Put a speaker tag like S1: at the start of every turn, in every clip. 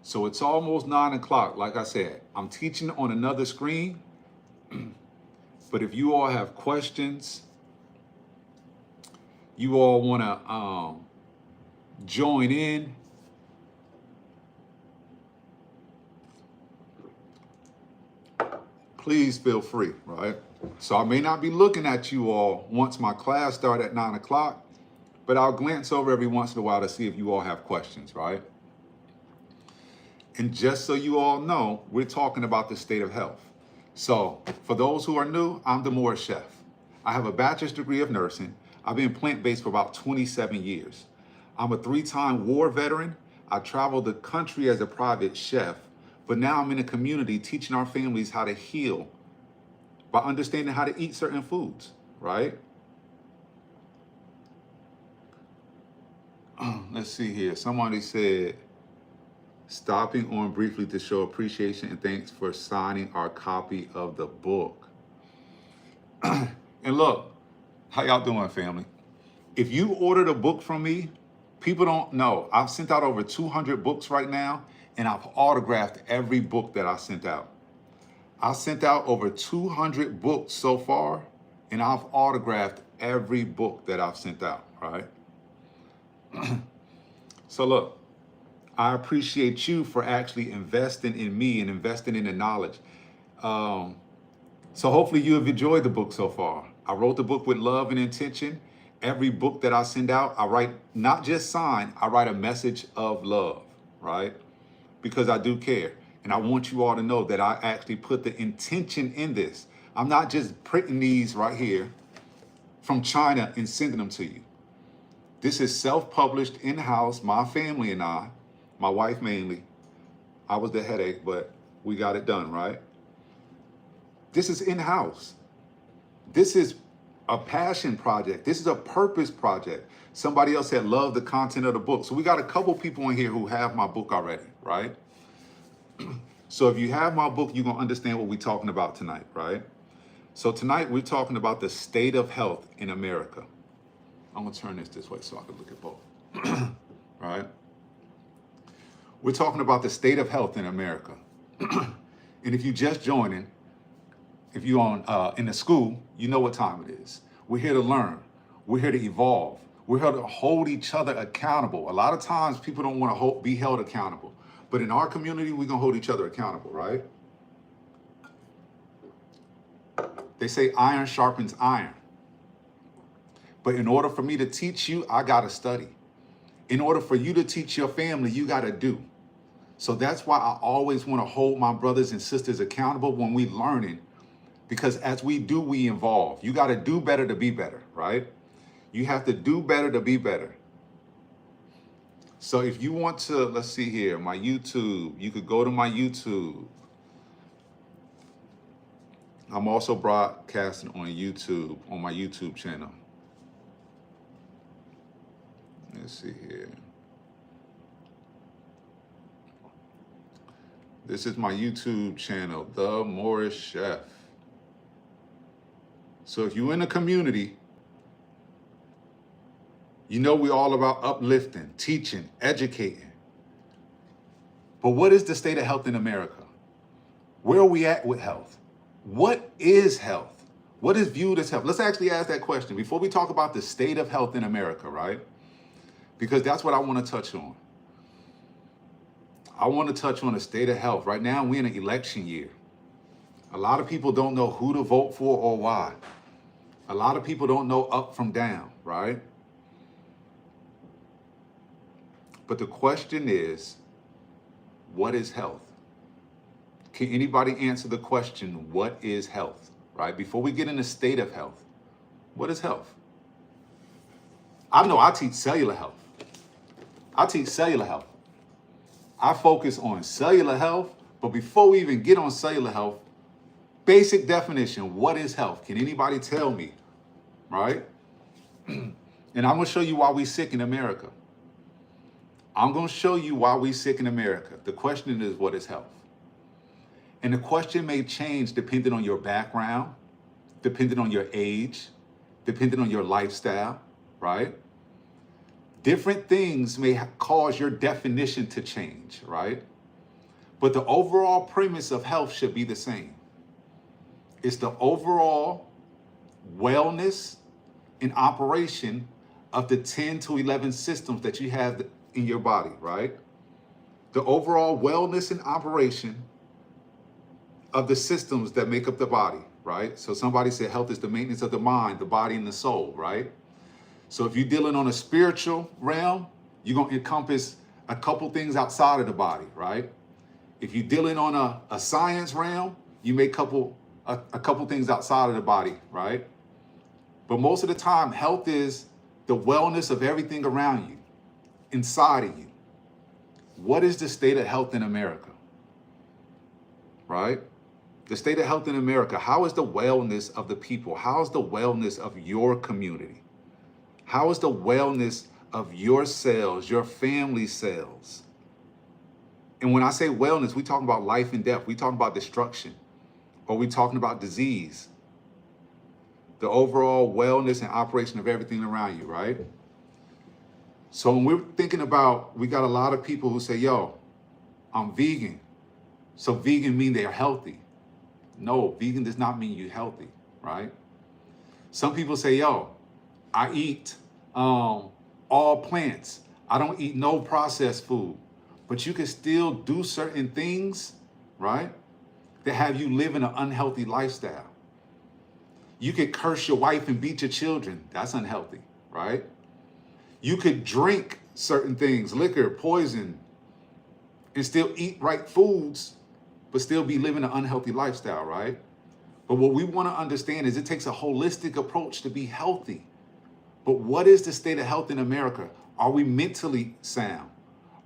S1: So it's almost 9 o'clock. Like I said, I'm teaching on another screen. But if you all have questions, you all want to join in, please feel free, right? So I may not be looking at you all once my class starts at 9 o'clock, but I'll glance over every once in a while to see if you all have questions, right? And just so you all know, we're talking about the state of health. So for those who are new, I'm the Moorish chef. I have a bachelor's degree of nursing. I've been plant-based for about 27 years. I'm a 3-time war veteran. I traveled the country as a private chef, but now I'm in a community teaching our families how to heal by understanding how to eat certain foods, right? Let's see here. Somebody said, stopping on briefly to show appreciation and thanks for signing our copy of the book. And look, how y'all doing, family? If you ordered a book from me, people don't know. I've sent out over 200 books right now, and I've autographed every book that I sent out. I sent out over 200 books so far, and I've autographed every book that I've sent out, right? So look, I appreciate you for actually investing in me and investing in the knowledge. So hopefully you have enjoyed the book so far. I wrote the book with love and intention. Every book that I send out, I write not just sign, I write a message of love, right? Because I do care. And I want you all to know that I actually put the intention in this. I'm not just printing these right here from China and sending them to you. This is self-published in-house, my family and I, my wife mainly. I was the headache, but we got it done, right? This is in-house. This is a passion project. This is a purpose project. Somebody else had loved the content of the book. So we got a couple people in here who have my book already, right? So if you have my book, you're gonna understand what we're talking about tonight, right? So tonight we're talking about the state of health in America. I'm gonna turn this way so I can look at both, right? We're talking about the state of health in America. And if you just joining, if you're on in the school, you know what time it is. We're here to learn. We're here to evolve. We're here to hold each other accountable. A lot of times people don't want to be held accountable. But in our community, we're going to hold each other accountable, right? They say iron sharpens iron. But in order for me to teach you, I got to study. In order for you to teach your family, you got to do. So that's why I always want to hold my brothers and sisters accountable when we learning. Because as we do, we evolve. You got to do better to be better, right? You have to do better to be better. So if you want to, let's see here, my YouTube, you could go to my YouTube. I'm also broadcasting on YouTube, on my YouTube channel. Let's see here. This is my YouTube channel, The Moorish Chef. So if you're in the community, you know we're all about uplifting, teaching, educating. But what is the state of health in America? Where are we at with health? What is health? What is viewed as health? Let's actually ask that question before we talk about the state of health in America, right? Because that's what I want to touch on. I want to touch on the state of health. Right now, we're in an election year. A lot of people don't know who to vote for or why. A lot of people don't know up from down, right? But the question is, what is health? Can anybody answer the question, what is health, right? Before we get in the state of health, what is health? I know I teach cellular health. I teach cellular health. I focus on cellular health, but before we even get on cellular health, basic definition, what is health? Can anybody tell me, right? And I'm gonna show you why we're sick in America. I'm gonna show you why we're sick in America. The question is, what is health? And the question may change depending on your background, depending on your age, depending on your lifestyle, right? Different things may cause your definition to change, right? But the overall premise of health should be the same. It's the overall wellness and operation of the 10 to 11 systems that you have in your body, right? The overall wellness and operation of the systems that make up the body, right? So somebody said health is the maintenance of the mind, the body, and the soul, right? So if you're dealing on a spiritual realm, you're going to encompass a couple things outside of the body, right? If you're dealing on a science realm, you may a couple things outside of the body, right? But most of the time, health is the wellness of everything around you, inside of you. What is the state of health in America? Right? The state of health in America. How is the wellness of the people? How is the wellness of your community? How is the wellness of your cells, your family cells? And when I say wellness, we talking about life and death. We talking about destruction. Or we talking about disease. The overall wellness and operation of everything around you, right? So when we're thinking about, we got a lot of people who say, yo, I'm vegan. So vegan mean they're healthy. No, vegan does not mean you're healthy, right? Some people say, yo, I eat all plants. I don't eat no processed food. But you can still do certain things, right, that have you live in an unhealthy lifestyle. You could curse your wife and beat your children. That's unhealthy, right? You could drink certain things, liquor, poison, and still eat right foods, but still be living an unhealthy lifestyle, right? But what we want to understand is it takes a holistic approach to be healthy. But what is the state of health in America? Are we mentally sound?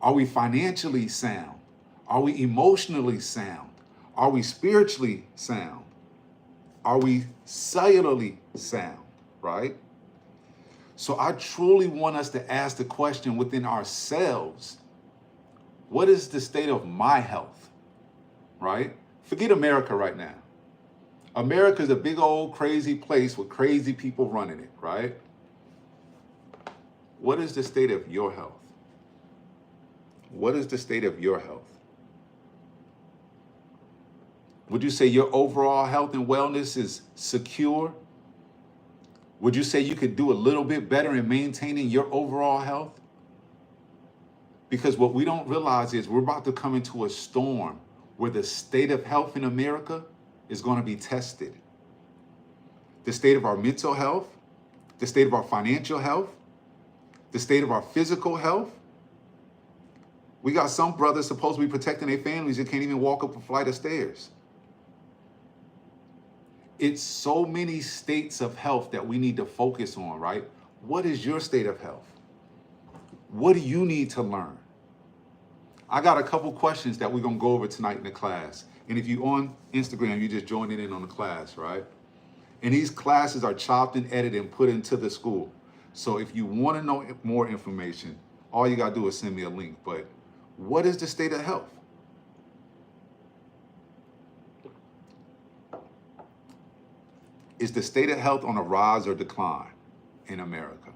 S1: Are we financially sound? Are we emotionally sound? Are we spiritually sound? Are we cellularly sound, right? So I truly want us to ask the question within ourselves, what is the state of my health, right? Forget America right now. America is a big old crazy place with crazy people running it, right? What is the state of your health? What is the state of your health? Would you say your overall health and wellness is secure? Would you say you could do a little bit better in maintaining your overall health? Because what we don't realize is we're about to come into a storm where the state of health in America is going to be tested. The state of our mental health, the state of our financial health, the state of our physical health. We got some brothers supposed to be protecting their families and can't even walk up a flight of stairs. It's so many states of health that we need to focus on, right? What is your state of health? What do you need to learn? I got a couple questions that we're going to go over tonight in the class. And if you're on Instagram, you just joining in on the class, right? And these classes are chopped and edited and put into the school. So if you want to know more information, all you got to do is send me a link. But what is the state of health? Is the state of health on a rise or decline in America?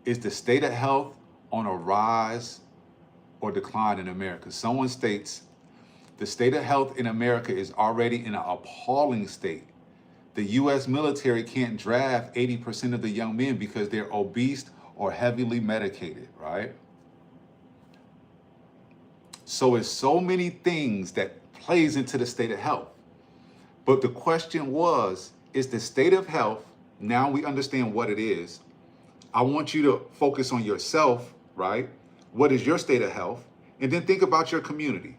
S1: Is the state of health on a rise or decline in America? Someone states the state of health in America is already in an appalling state. The U.S. military can't draft 80% of the young men because they're obese or heavily medicated, right? So it's so many things that plays into the state of health. But the question was, is the state of health, now we understand what it is. I want you to focus on yourself, right? What is your state of health? And then think about your community.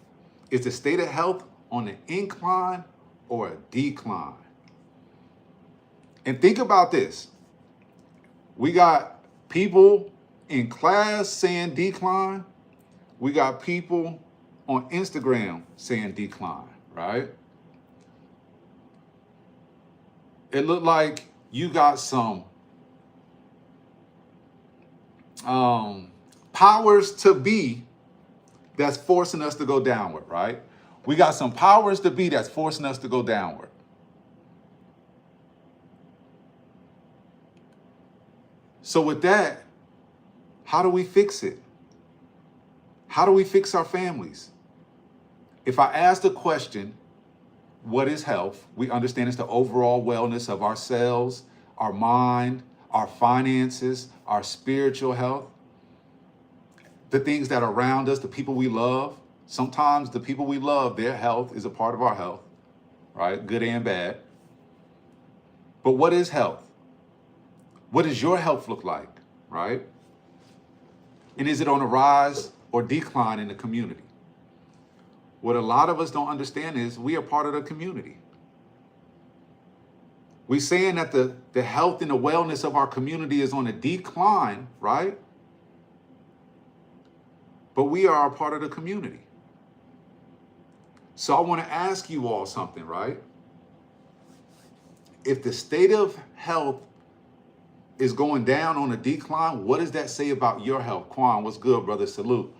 S1: Is the state of health on an incline or a decline? And think about this. We got people in class saying decline. We got people on Instagram saying decline, right? It looked like you got some powers to be that's forcing us to go downward, right? We got some powers to be that's forcing us to go downward. So with that, how do we fix it? How do we fix our families? If I ask the question, what is health? We understand it's the overall wellness of ourselves, our mind, our finances, our spiritual health, the things that are around us, the people we love. Sometimes the people we love, their health is a part of our health, right? Good and bad. But what is health? What does your health look like, right? And is it on a rise or decline in the community? What a lot of us don't understand is we are part of the community. We're saying that the health and the wellness of our community is on a decline, right? But we are a part of the community. So I want to ask you all something, right? If the state of health is going down on a decline, what does that say about your health? Quan, what's good, brother? Salute.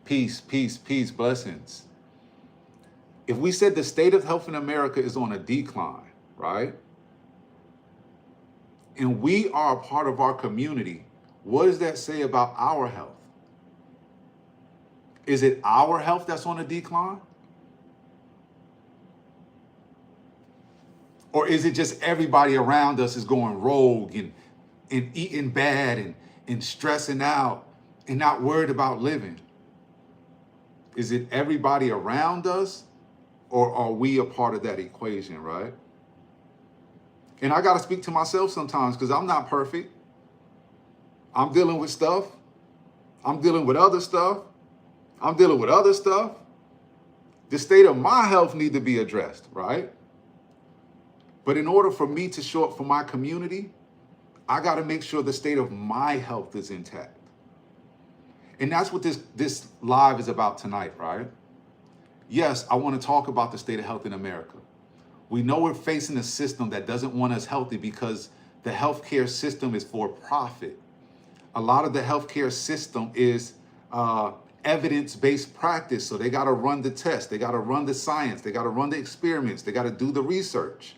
S1: Peace, peace, peace, blessings. If we said the state of health in America is on a decline, right? And we are a part of our community, what does that say about our health? Is it our health that's on a decline? Or is it just everybody around us is going rogue and eating bad and stressing out and not worried about living? Is it everybody around us, or are we a part of that equation, right? And I got to speak to myself sometimes because I'm not perfect. I'm dealing with stuff. I'm dealing with other stuff. I'm dealing with other stuff. The state of my health needs to be addressed, right? But in order for me to show up for my community, I got to make sure the state of my health is intact. And that's what this live is about tonight, right? Yes, I want to talk about the state of health in America. We know we're facing a system that doesn't want us healthy because the healthcare system is for profit. A lot of the healthcare system is evidence-based practice. So they got to run the tests. They got to run the science. They got to run the experiments. They got to do the research.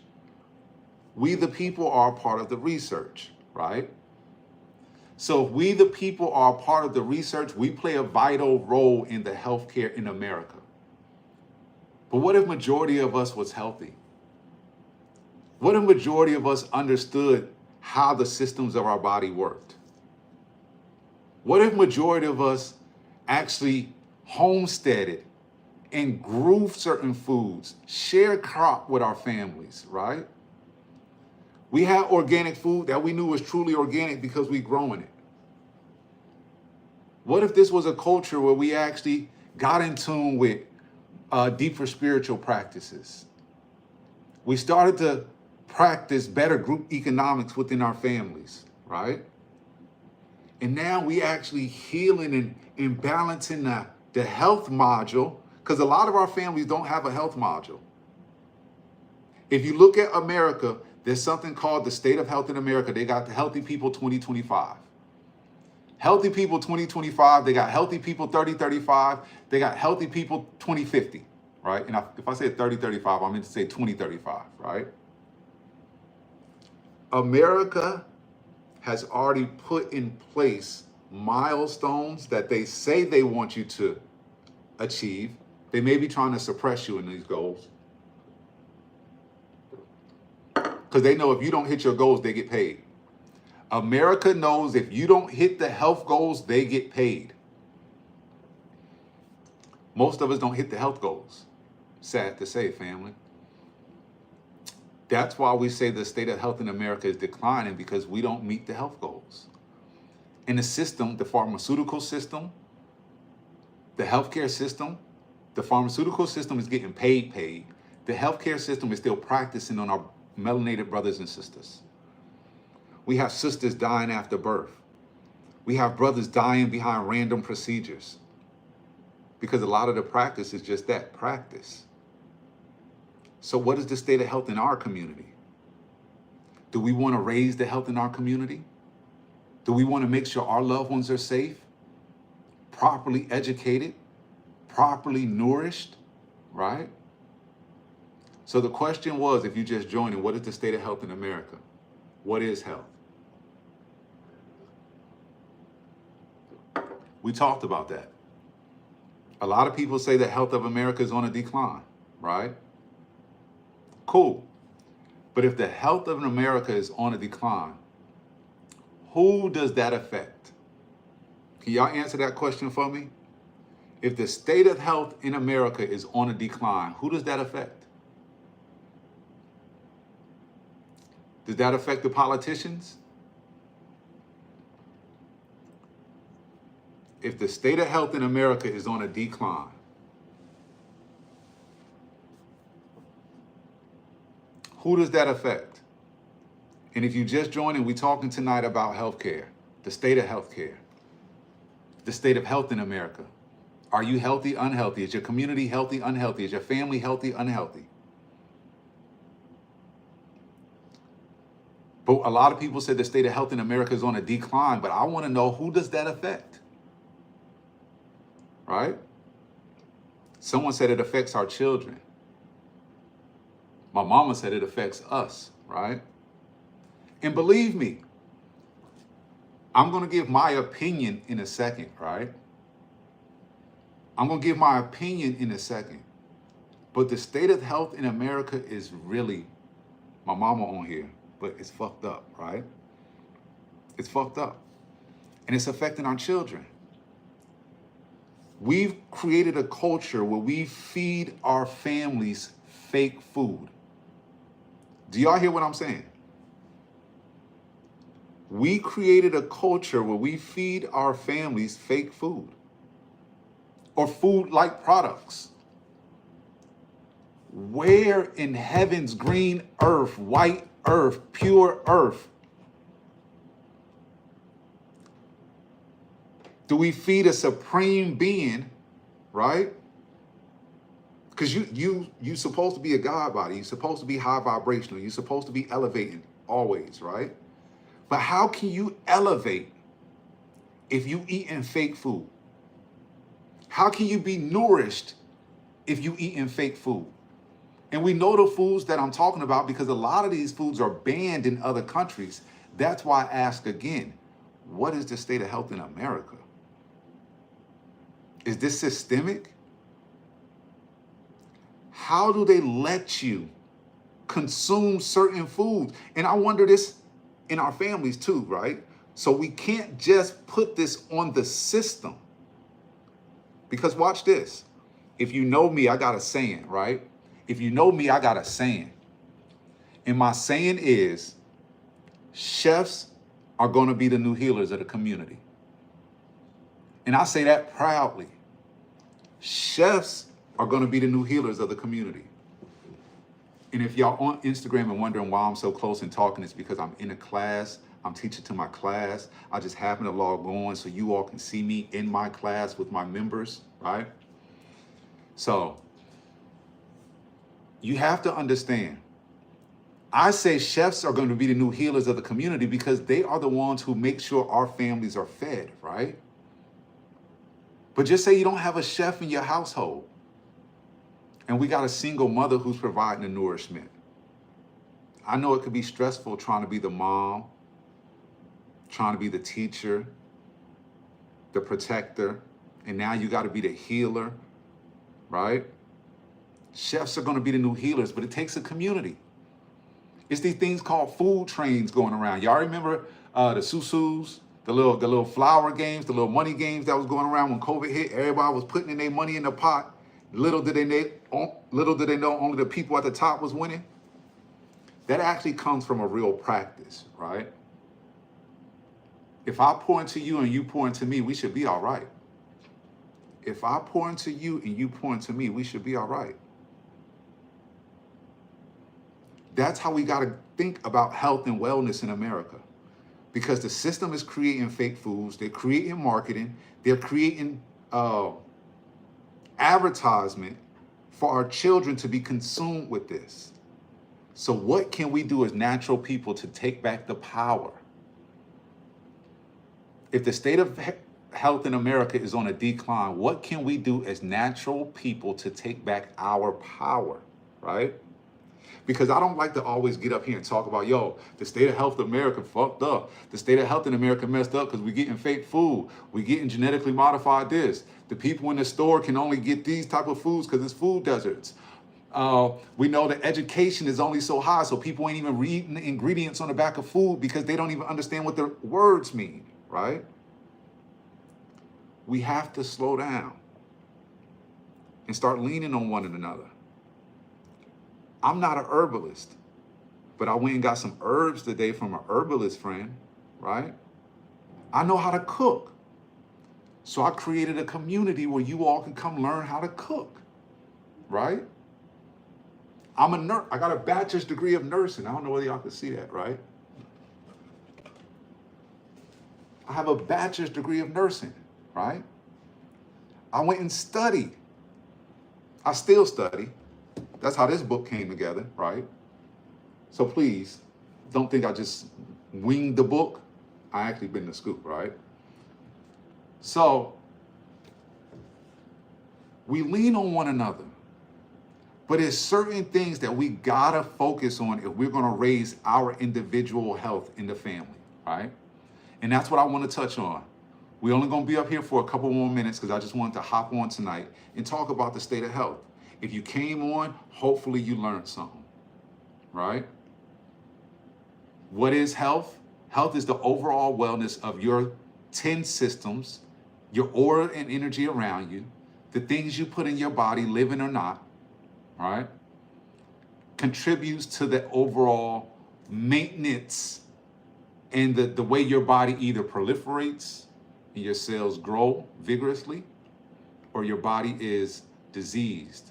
S1: We, the people, are a part of the research, right? So if we, the people, are a part of the research, we play a vital role in the healthcare in America. But what if majority of us was healthy? What if majority of us understood how the systems of our body worked? What if majority of us actually homesteaded and grew certain foods, shared crop with our families, right? We had organic food that we knew was truly organic because we growing it. What if this was a culture where we actually got in tune with deeper spiritual practices? We started to practice better group economics within our families, right? And now we actually healing and balancing the health module, because a lot of our families don't have a health module. If you look at America, there's something called the State of Health in America. They got the Healthy People 2025. Healthy People 2025, they got Healthy People 3035, they got Healthy People 2050, right? And if I said 3035, I meant to say 2035, right? America has already put in place milestones that they say they want you to achieve. They may be trying to suppress you in these goals, because they know if you don't hit your goals, they get paid. America knows if you don't hit the health goals, they get paid. Most of us don't hit the health goals. Sad to say, family. That's why we say the state of health in America is declining, because we don't meet the health goals. In the system, the pharmaceutical system, the healthcare system, the pharmaceutical system is getting paid. The healthcare system is still practicing on our melanated brothers and sisters. We have sisters dying after birth. We have brothers dying behind random procedures, because a lot of the practice is just that, practice. So what is the state of health in our community? Do we want to raise the health in our community? Do we want to make sure our loved ones are safe, properly educated, properly nourished, right? So the question was, if you just joined in, what is the state of health in America? What is health? We talked about that. A lot of people say the health of America is on a decline, right? Cool. But if the health of America is on a decline, who does that affect? Can y'all answer that question for me? If the state of health in America is on a decline, who does that affect? Does that affect the politicians? If the state of health in America is on a decline, who does that affect? And if you just joined in, we're talking tonight about healthcare, the state of healthcare, the state of health in America. Are you healthy, unhealthy? Is your community healthy, unhealthy? Is your family healthy, unhealthy? But a lot of people said the state of health in America is on a decline, but I want to know, who does that affect? Right? Someone said it affects our children. My mama said it affects us, right? And believe me, I'm going to give my opinion in a second, right? I'm going to give my opinion in a second. But the state of health in America is really, my mama on here, but it's fucked up, right? It's fucked up. And it's affecting our children. We've created a culture where we feed our families fake food. Do y'all hear what I'm saying? We created a culture where we feed our families fake food or food-like products. Where in heaven's green earth, white earth, pure earth, do we feed a supreme being, right? Because you're supposed to be a God body. You're supposed to be high vibrational. You're supposed to be elevating always, right? But how can you elevate if you eating fake food? How can you be nourished if you eating fake food? And we know the foods that I'm talking about because a lot of these foods are banned in other countries. That's why I ask again, what is the state of health in America? Is this systemic? How do they let you consume certain foods? And I wonder this in our families too, right? So we can't just put this on the system. Because watch this. If you know me, I got a saying, right? If you know me, I got a saying. And my saying is, chefs are going to be the new healers of the community. And I say that proudly. Chefs are going to be the new healers of the community. And if y'all on Instagram and wondering why I'm so close and talking, it's because I'm in a class. I'm teaching to my class. I just happen to log on so you all can see me in my class with my members, right? So you have to understand, I say chefs are going to be the new healers of the community because they are the ones who make sure our families are fed, right? But just say you don't have a chef in your household and we got a single mother who's providing the nourishment. I know it could be stressful trying to be the mom, trying to be the teacher, the protector, and now you got to be the healer, right? Chefs are going to be the new healers, but it takes a community. It's these things called food trains going around. Y'all remember the susus, the little flower games, the little money games that was going around when COVID hit? Everybody was putting in their money in the pot. Little did they know only the people at the top was winning. That actually comes from a real practice, right? If I pour into you and you pour into me, we should be all right. If I pour into you and you pour into me, we should be all right. That's how we got to think about health and wellness in America. Because the system is creating fake foods, they're creating marketing, they're creating advertisement for our children to be consumed with this. So what can we do as natural people to take back the power? If the state of health in America is on a decline, what can we do as natural people to take back our power, right? Because I don't like to always get up here and talk about, yo, the state of health of America fucked up. The state of health in America messed up because we're getting fake food. We're getting genetically modified this. The people in the store can only get these type of foods because it's food deserts. We know that education is only so high, so people ain't even reading the ingredients on the back of food because they don't even understand what the words mean, right? We have to slow down and start leaning on one another. I'm not an herbalist, but I went and got some herbs today from an herbalist friend, right? I know how to cook. So I created a community where you all can come learn how to cook, right? I'm a nurse. I got a bachelor's degree of nursing. I don't know whether y'all can see that, right? I have a bachelor's degree of nursing, right? I went and studied. I still study. That's how this book came together, right? So please, don't think I just winged the book. I actually been to school, right? So we lean on one another, but there's certain things that we gotta focus on if we're gonna raise our individual health in the family, right? And that's what I wanna touch on. We're only gonna be up here for a couple more minutes because I just wanted to hop on tonight and talk about the state of health. If you came on, hopefully you learned something, right? What is health? Health is the overall wellness of your 10 systems, your aura and energy around you, the things you put in your body, living or not, right? Contributes to the overall maintenance and the way your body either proliferates and your cells grow vigorously, or your body is diseased,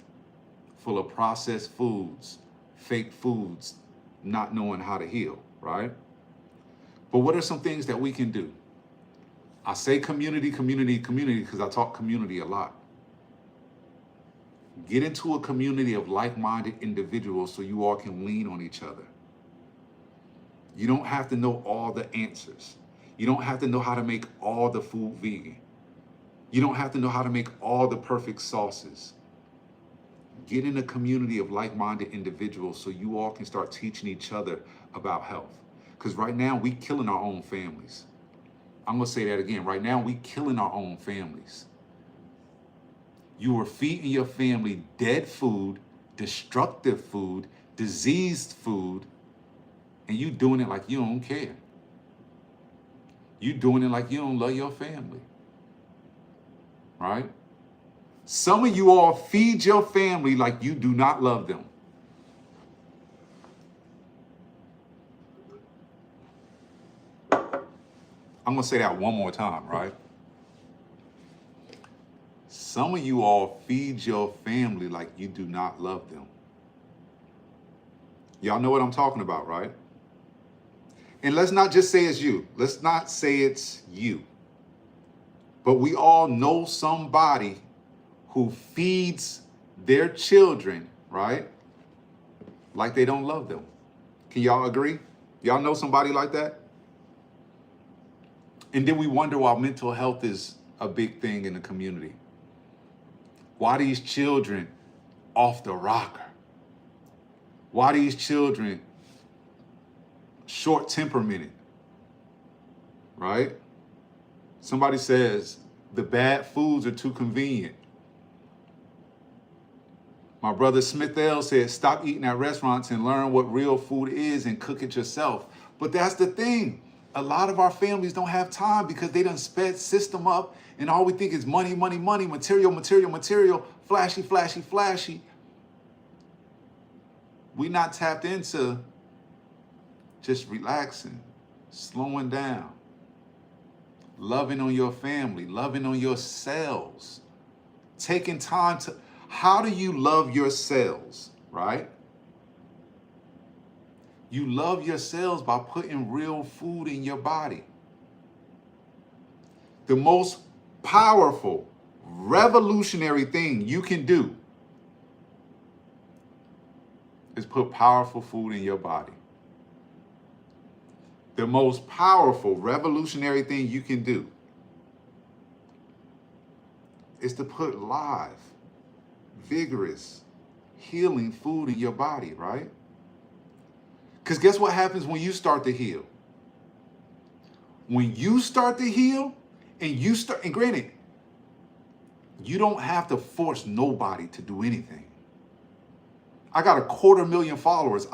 S1: full of processed foods, fake foods, not knowing how to heal, right? But what are some things that we can do? I say community, community, community because I talk community a lot. Get into a community of like-minded individuals so you all can lean on each other. You don't have to know all the answers. You don't have to know how to make all the food vegan. You don't have to know how to make all the perfect sauces. Get in a community of like-minded individuals so you all can start teaching each other about health. Because right now, we killing our own families. I'm going to say that again. Right now, we killing our own families. You are feeding your family dead food, destructive food, diseased food, and you doing it like you don't care. You doing it like you don't love your family, right? Some of you all feed your family like you do not love them. I'm going to say that one more time, right? Some of you all feed your family like you do not love them. Y'all know what I'm talking about, right? And let's not just say it's you. Let's not say it's you. But we all know somebody who feeds their children, right? Like they don't love them. Can y'all agree? Y'all know somebody like that? And then we wonder why mental health is a big thing in the community. Why these children off the rocker? Why these children short temperamented, right? Somebody says the bad foods are too convenient. My brother Smith L said, stop eating at restaurants and learn what real food is and cook it yourself. But that's the thing. A lot of our families don't have time because they done sped system up and all we think is money, money, money, material, material, material, flashy, flashy, flashy. We not tapped into just relaxing, slowing down, loving on your family, loving on yourselves, taking time to, how do you love yourselves, right? You love yourselves by putting real food in your body. The most powerful, revolutionary thing you can do is put powerful food in your body. The most powerful, revolutionary thing you can do is to put live, vigorous, healing food in your body, right? Because guess what happens when you start to heal? When you start to heal and granted, you don't have to force nobody to do anything. I got 250,000 followers.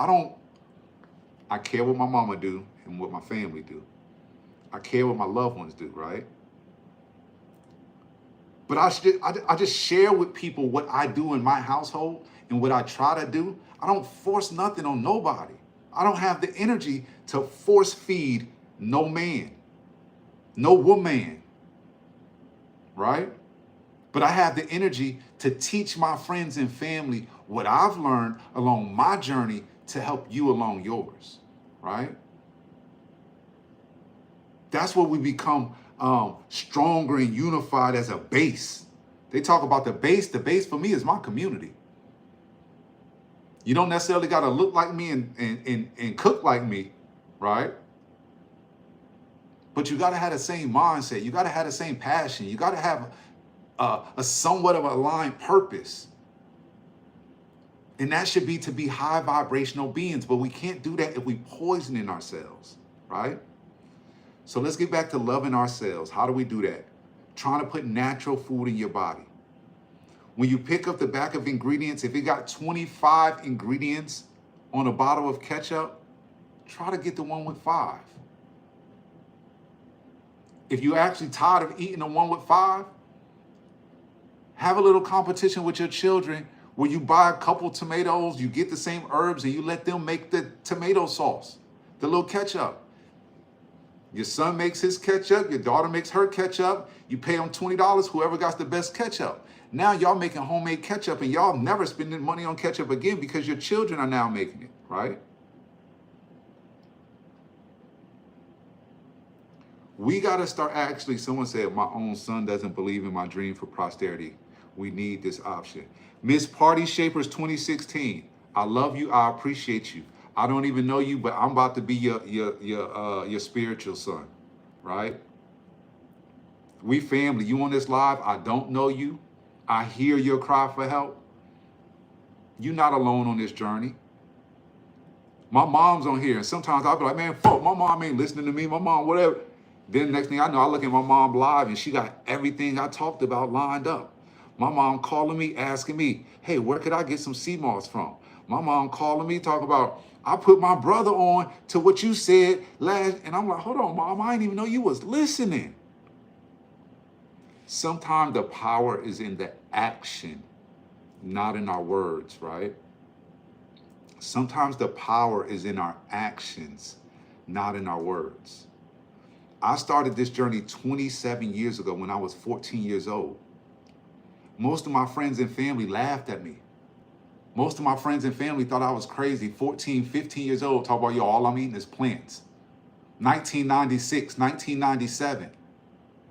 S1: I care what my mama do and what my family do. I care what my loved ones do, right? But I just share with people what I do in my household and what I try to do. I don't force nothing on nobody. I don't have the energy to force feed no man, no woman, right? But I have the energy to teach my friends and family what I've learned along my journey to help you along yours, right? That's where we become stronger and unified as a base. They talk about the base. The base for me is my community. You don't necessarily got to look like me and cook like me, right? But you got to have the same mindset. You got to have the same passion. You got to have a somewhat of a aligned purpose. And that should be to be high vibrational beings. But we can't do that if we poisoning ourselves, right? So let's get back to loving ourselves. How do we do that? Trying to put natural food in your body. When you pick up the back of ingredients, if it got 25 ingredients on a bottle of ketchup, try to get the one with 5. If you're actually tired of eating the one with 5, have a little competition with your children where you buy a couple tomatoes, you get the same herbs, and you let them make the tomato sauce, the little ketchup. Your son makes his ketchup, your daughter makes her ketchup, you pay them $20, whoever got the best ketchup. Now y'all making homemade ketchup and y'all never spending money on ketchup again because your children are now making it, right? We got to start someone said, my own son doesn't believe in my dream for posterity. We need this option. Miss Party Shapers 2016, I love you, I appreciate you. I don't even know you, but I'm about to be your spiritual son, right? We family. You on this live, I don't know you. I hear your cry for help. You're not alone on this journey. My mom's on here, and sometimes I'll be like, man, fuck, my mom ain't listening to me, my mom, whatever. Then next thing I know, I look at my mom live, and she got everything I talked about lined up. My mom calling me, asking me, hey, where could I get some Seamoss from? My mom calling me, talking about, I put my brother on to what you said last, and I'm like, hold on, mom, I didn't even know you was listening. Sometimes the power is in the action, not in our words, right? Sometimes the power is in our actions, not in our words. I started this journey 27 years ago when I was 14 years old. Most of my friends and family laughed at me. Most of my friends and family thought I was crazy. 14, 15 years old, talk about, yo, all I'm eating is plants. 1996, 1997,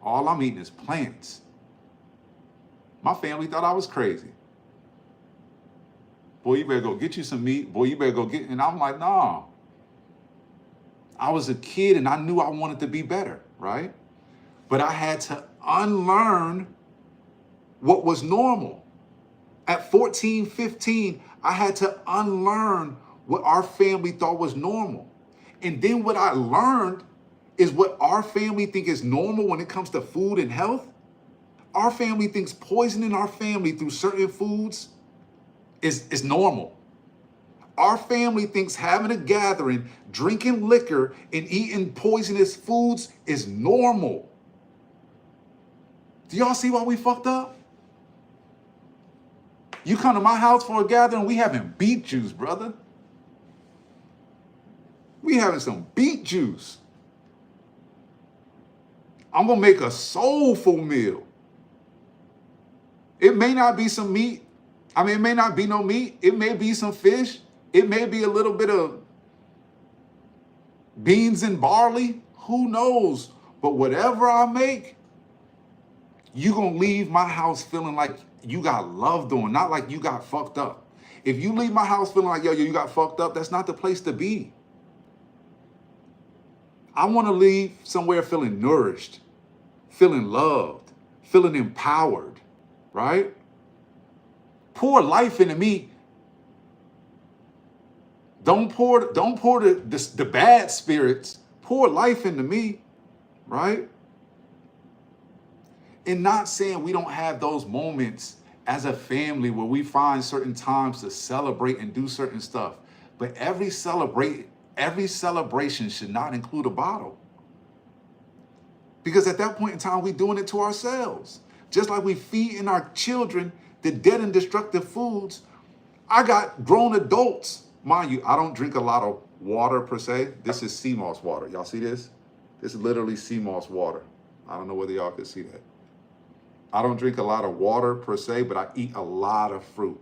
S1: all I'm eating is plants. My family thought I was crazy. Boy, you better go get you some meat. Boy, you better go get, and I'm like, nah. I was a kid and I knew I wanted to be better, right? But I had to unlearn what was normal. At 14, 15, I had to unlearn what our family thought was normal. And then what I learned is what our family think is normal when it comes to food and health. Our family thinks poisoning our family through certain foods is normal. Our family thinks having a gathering, drinking liquor, and eating poisonous foods is normal. Do y'all see why we fucked up? You come to my house for a gathering, we having beet juice, brother. We having some beet juice. I'm gonna make a soulful meal. It may not be some meat. I mean, it may not be no meat. It may be some fish. It may be a little bit of beans and barley. Who knows? But whatever I make, you're going to leave my house feeling like you got loved on, not like you got fucked up. If you leave my house feeling like, yo, you got fucked up, that's not the place to be. I want to leave somewhere feeling nourished, feeling loved, feeling empowered, right? Pour life into me. Don't pour the bad spirits. Pour life into me, right? And not saying we don't have those moments as a family where we find certain times to celebrate and do certain stuff. But every celebration should not include a bottle. Because at that point in time, we're doing it to ourselves. Just like we feeding our children the dead and destructive foods. I got grown adults. Mind you, I don't drink a lot of water per se. This is Seamoss water. Y'all see this? This is literally Seamoss water. I don't know whether y'all can see that. I don't drink a lot of water per se, but I eat a lot of fruit.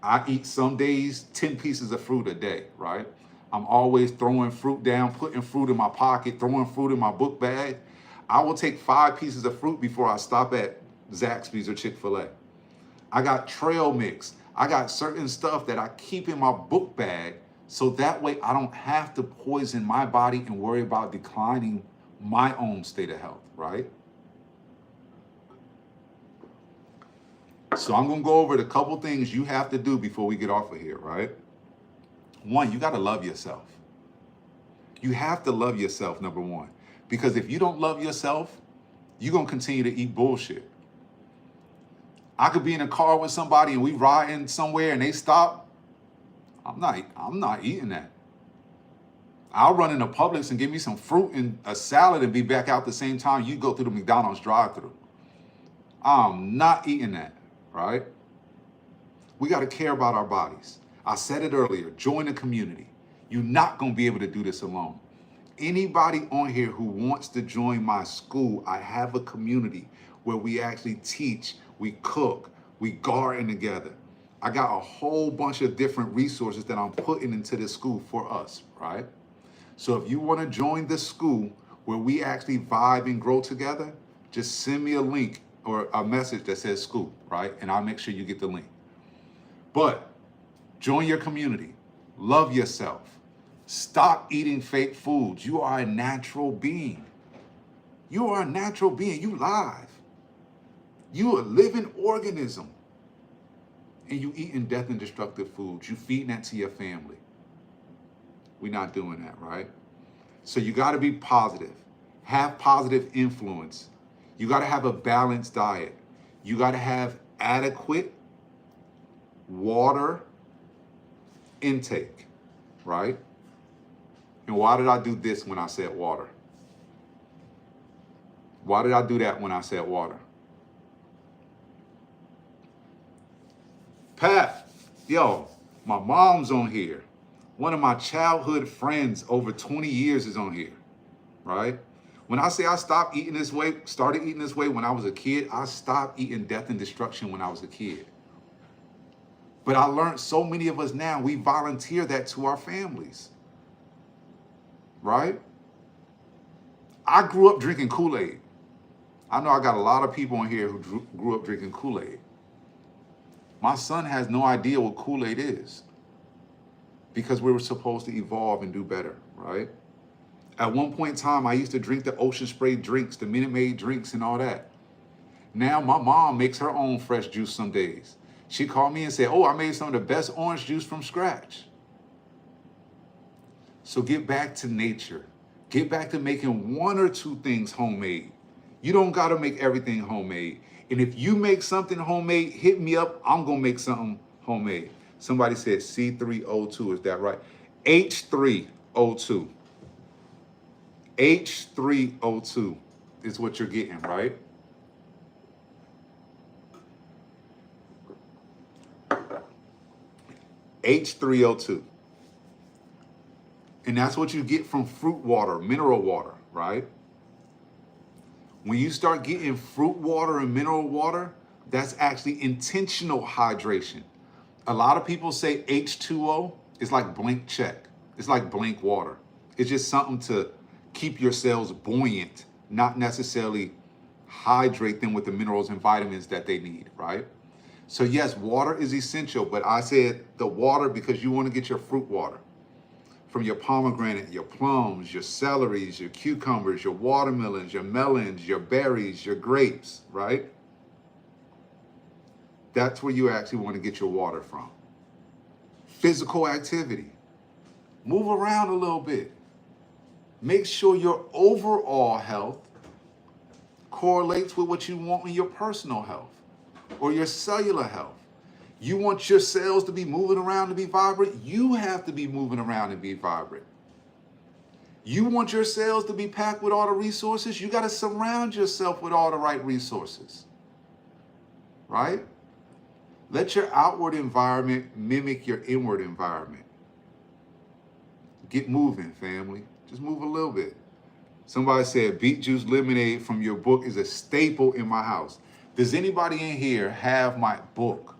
S1: I eat some days 10 pieces of fruit a day, right? I'm always throwing fruit down, putting fruit in my pocket, throwing fruit in my book bag. I will take 5 pieces of fruit before I stop at Zaxby's or Chick-fil-A. I got trail mix. I got certain stuff that I keep in my book bag so that way I don't have to poison my body and worry about declining my own state of health, right? So I'm going to go over the couple things you have to do before we get off of here, right? One, you got to love yourself. You have to love yourself, number one. Because if you don't love yourself, you're going to continue to eat bullshit. I could be in a car with somebody and we riding somewhere and they stop. I'm not eating that. I'll run into Publix and give me some fruit and a salad and be back out the same time you go through the McDonald's drive-thru. I'm not eating that, right? We got to care about our bodies. I said it earlier, join the community. You're not going to be able to do this alone. Anybody on here who wants to join my school, I have a community where we actually teach, we cook, we garden together. I got a whole bunch of different resources that I'm putting into this school for us, right? So if you want to join this school where we actually vibe and grow together, just send me a link or a message that says school, right? And I'll make sure you get the link. But join your community, love yourself. Stop eating fake foods. You are a natural being. You are a natural being. You live. You a living organism. And you eating death and destructive foods. You feeding that to your family. We're not doing that, right? So you got to be positive. Have positive influence. You got to have a balanced diet. You got to have adequate water intake, right? And why did I do this when I said water? Why did I do that when I said water? Pat, yo, my mom's on here. One of my childhood friends over 20 years is on here, right? When I say I stopped eating this way, started eating this way when I was a kid, I stopped eating death and destruction when I was a kid. But I learned so many of us now, we volunteer that to our families, right? I grew up drinking Kool-Aid. I know I got a lot of people in here who grew up drinking Kool-Aid. My son has no idea what Kool-Aid is because we were supposed to evolve and do better, right? At one point in time, I used to drink the Ocean Spray drinks, the Minute Maid drinks and all that. Now my mom makes her own fresh juice some days. She called me and said, oh, I made some of the best orange juice from scratch. So get back to nature. Get back to making 1 or 2 things homemade. You don't got to make everything homemade. And if you make something homemade, hit me up. I'm going to make something homemade. Somebody said C3O2. Is that right? H3O2. H3O2 is what you're getting, right? H3O2. And that's what you get from fruit water, mineral water, right? When you start getting fruit water and mineral water, that's actually intentional hydration. A lot of people say H2O is like blank check. It's like blank water. It's just something to keep your cells buoyant, not necessarily hydrate them with the minerals and vitamins that they need, right? So yes, water is essential, but I said the water because you want to get your fruit water from your pomegranate, your plums, your celeries, your cucumbers, your watermelons, your melons, your berries, your grapes, right? That's where you actually want to get your water from. Physical activity. Move around a little bit. Make sure your overall health correlates with what you want in your personal health or your cellular health. You want your cells to be moving around to be vibrant, you have to be moving around and be vibrant. You want your cells to be packed with all the resources, you got to surround yourself with all the right resources, right? Let your outward environment mimic your inward environment. Get moving, family. Just move a little bit. Somebody said beet juice lemonade from your book is a staple in my house. Does anybody in here have my book?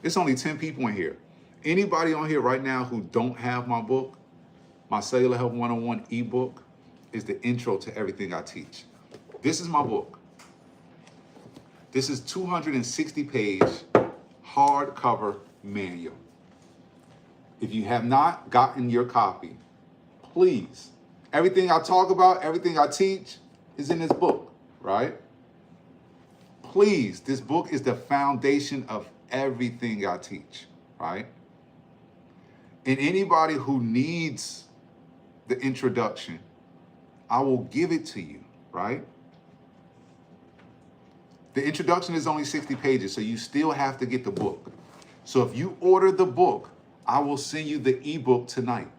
S1: It's only 10 people in here. Anybody on here right now who don't have my book, my Cellular Health 101 ebook, is the intro to everything I teach. This is my book. This is 260-page hardcover manual. If you have not gotten your copy, please, everything I talk about, everything I teach is in this book, right? Please, this book is the foundation of everything I teach, right? And anybody who needs the introduction, I will give it to you, right? The introduction is only 60 pages, so you still have to get the book. So if you order the book, I will send you the ebook tonight.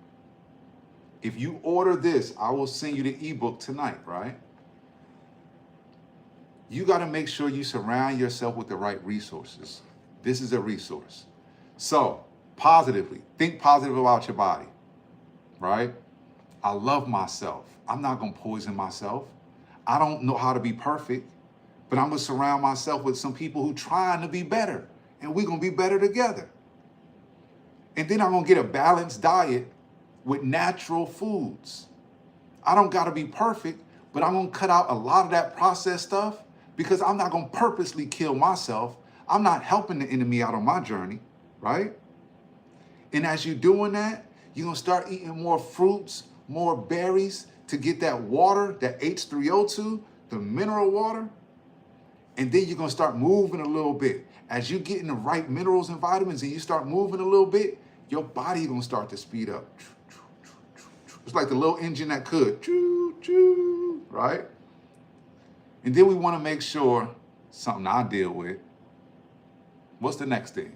S1: If you order this, I will send you the ebook tonight, right? You got to make sure you surround yourself with the right resources. This is a resource. So, positively, think positive about your body, right? I love myself. I'm not going to poison myself. I don't know how to be perfect, but I'm going to surround myself with some people who trying to be better, and we're going to be better together. And then I'm going to get a balanced diet with natural foods. I don't got to be perfect, but I'm going to cut out a lot of that processed stuff because I'm not going to purposely kill myself. I'm not helping the enemy out on my journey, right? And as you're doing that, you're going to start eating more fruits, more berries to get that water, that H3O2, the mineral water. And then you're going to start moving a little bit. As you get in the right minerals and vitamins and you start moving a little bit, your body going to start to speed up. It's like the little engine that could, right? And then we want to make sure, something I deal with, what's the next thing?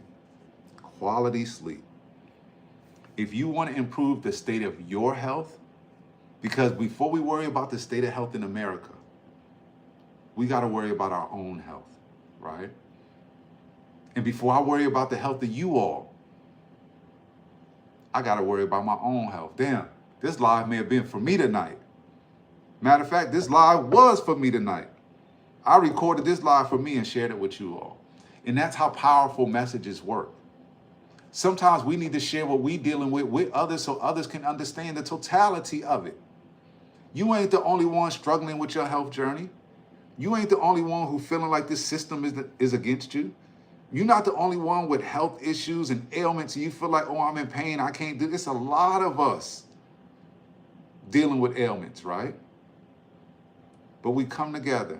S1: Quality sleep. If you want to improve the state of your health, because before we worry about the state of health in America, we got to worry about our own health, right? And before I worry about the health of you all, I got to worry about my own health. Damn, this live may have been for me tonight. Matter of fact, this live was for me tonight. I recorded this live for me and shared it with you all. And that's how powerful messages work. Sometimes we need to share what we're dealing with others so others can understand the totality of it. You ain't the only one struggling with your health journey. You ain't the only one who feeling like this system is against you. You're not the only one with health issues and ailments and you feel like, oh, I'm in pain, I can't do this. It's a lot of us dealing with ailments, right? But we come together.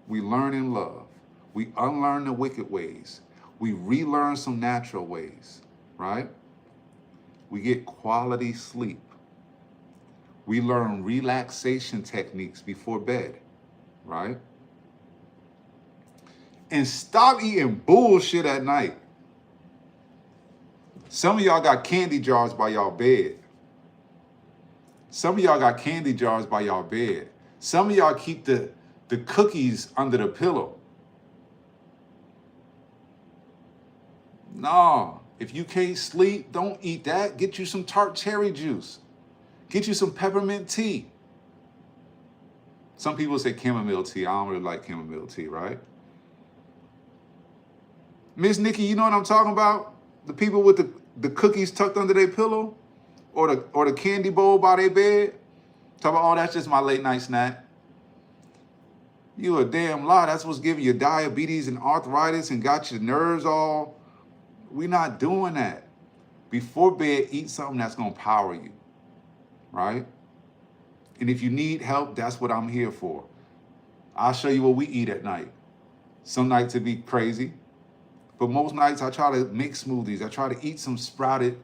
S1: We learn in love. We unlearn the wicked ways. We relearn some natural ways, right? We get quality sleep. We learn relaxation techniques before bed, right? And stop eating bullshit at night. Some of y'all got candy jars by y'all bed. Some of y'all got candy jars by y'all bed. Some of y'all keep the cookies under the pillow. No, if you can't sleep, don't eat that. Get you some tart cherry juice. Get you some peppermint tea. Some people say chamomile tea. I don't really like chamomile tea, right? Miss Nikki, you know what I'm talking about? The people with the cookies tucked under their pillow or the candy bowl by their bed. Talk about, oh, that's just my late night snack. You a damn lie. That's what's giving you diabetes and arthritis and got your nerves all. We're not doing that. Before bed, eat something that's going to power you, right? And if you need help, that's what I'm here for. I'll show you what we eat at night. Some nights it be crazy, but most nights I try to make smoothies. I try to eat some sprouted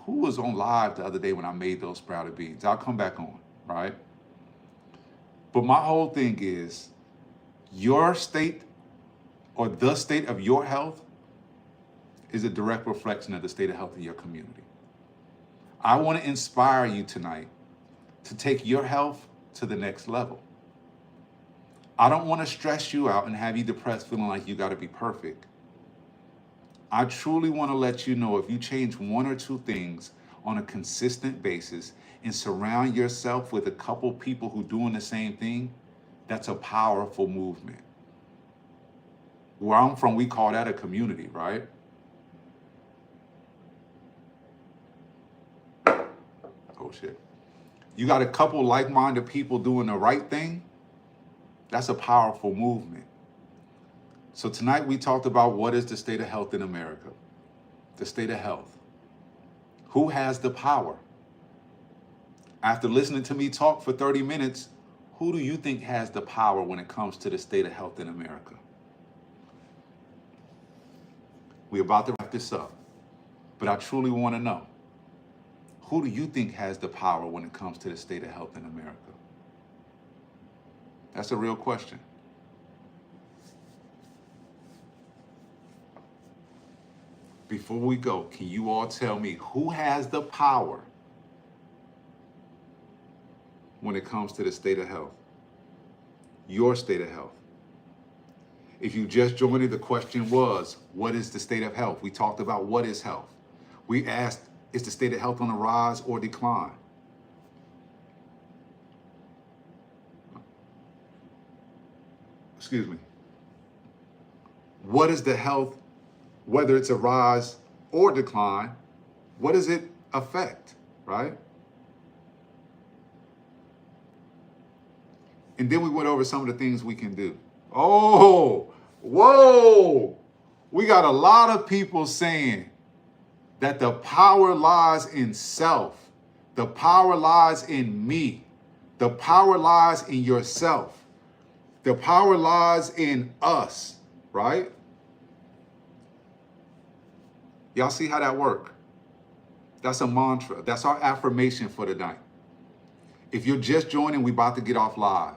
S1: Who was on live the other day when I made those sprouted beans? I'll come back on, right? But my whole thing is your state or the state of your health is a direct reflection of the state of health of your community. I want to inspire you tonight to take your health to the next level. I don't want to stress you out and have you depressed feeling like you got to be perfect. I truly want to let you know if you change one or two things on a consistent basis and surround yourself with a couple people who doing the same thing, that's a powerful movement. Where I'm from, we call that a community, right? Oh shit. You got a couple like-minded people doing the right thing, that's a powerful movement. So tonight we talked about what is the state of health in America, the state of health. Who has the power? After listening to me talk for 30 minutes, who do you think has the power when it comes to the state of health in America? We're about to wrap this up, but I truly want to know, who do you think has the power when it comes to the state of health in America? That's a real question. Before we go, can you all tell me who has the power when it comes to the state of health? Your state of health. If you just joined me, the question was, what is the state of health? We talked about what is health. We asked, is the state of health on the rise or decline? Excuse me. What is the health, whether it's a rise or decline, what does it affect, right? And then we went over some of the things we can do. Oh, whoa. We got a lot of people saying that the power lies in self. The power lies in me. The power lies in yourself. The power lies in us, right? Y'all see how that works? That's a mantra. That's our affirmation for the night. If you're just joining, we're about to get off live.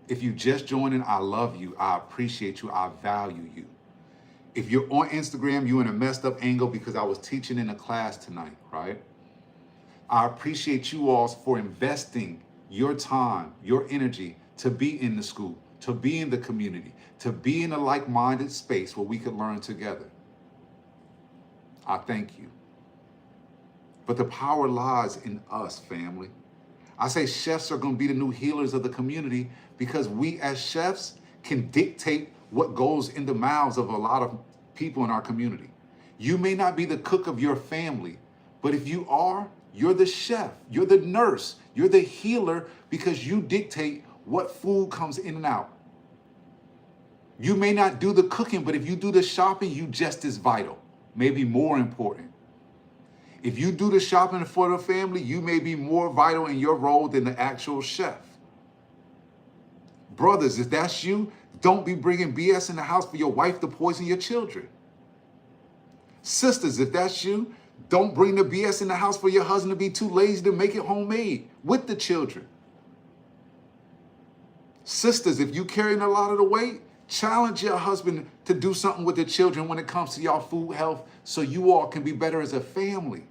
S1: If you just joining, I love you. I appreciate you. I value you. If you're on Instagram, you're in a messed up angle because I was teaching in a class tonight, right? I appreciate you all for investing your time, your energy to be in the school, to be in the community, to be in a like-minded space where we could learn together. I thank you. But the power lies in us, family. I say chefs are going to be the new healers of the community because we as chefs can dictate what goes in the mouths of a lot of people in our community. You may not be the cook of your family, but if you are, you're the chef, you're the nurse, you're the healer because you dictate what food comes in and out. You may not do the cooking, but if you do the shopping, you just as vital, maybe more important. If you do the shopping for the family, you may be more vital in your role than the actual chef. Brothers, if that's you, don't be bringing BS in the house for your wife to poison your children. Sisters, if that's you, don't bring the BS in the house for your husband to be too lazy to make it homemade with the children. Sisters, if you carrying a lot of the weight, challenge your husband to do something with the children when it comes to y'all food health so you all can be better as a family.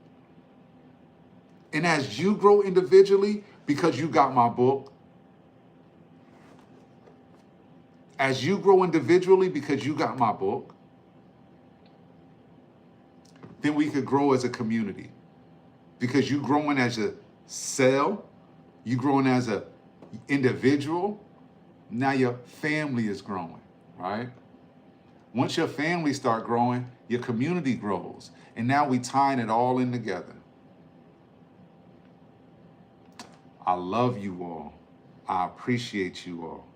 S1: And as you grow individually, because you got my book, as you grow individually because you got my book, then we could grow as a community. Because you growing as a cell, you growing as an individual, now your family is growing, right? Once your family start growing, your community grows. And now we tying it all in together. I love you all. I appreciate you all.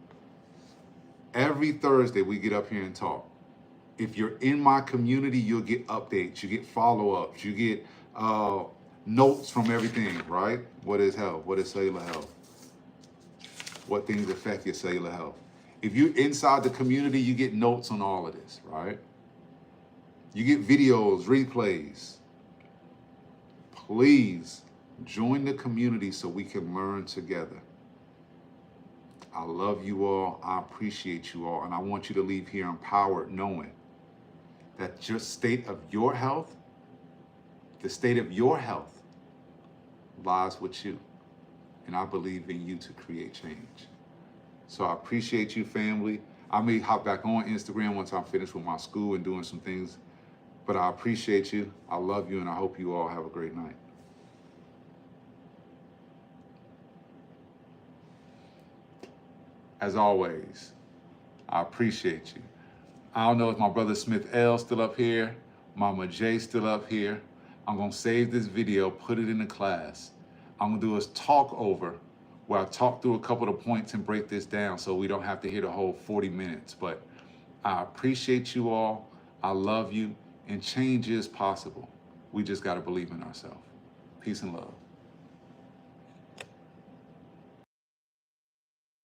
S1: Every Thursday, we get up here and talk. If you're in my community, you'll get updates, you get follow-ups, you get notes from everything, right? What is health? What is cellular health? What things affect your cellular health? If you're inside the community, you get notes on all of this, right? You get videos, replays, please join the community so we can learn together. I love you all. I appreciate you all. And I want you to leave here empowered, knowing that your state of your health, the state of your health lies with you. And I believe in you to create change. So I appreciate you, family. I may hop back on Instagram once I'm finished with my school and doing some things, but I appreciate you. I love you, and I hope you all have a great night. As always, I appreciate you. I don't know if my brother Smith L still up here, Mama J still up here. I'm gonna save this video, put it in the class. I'm gonna do a talk over where I talk through a couple of points and break this down so we don't have to hear the whole 40 minutes. But I appreciate you all. I love you, and change is possible. We just gotta believe in ourselves. Peace and love.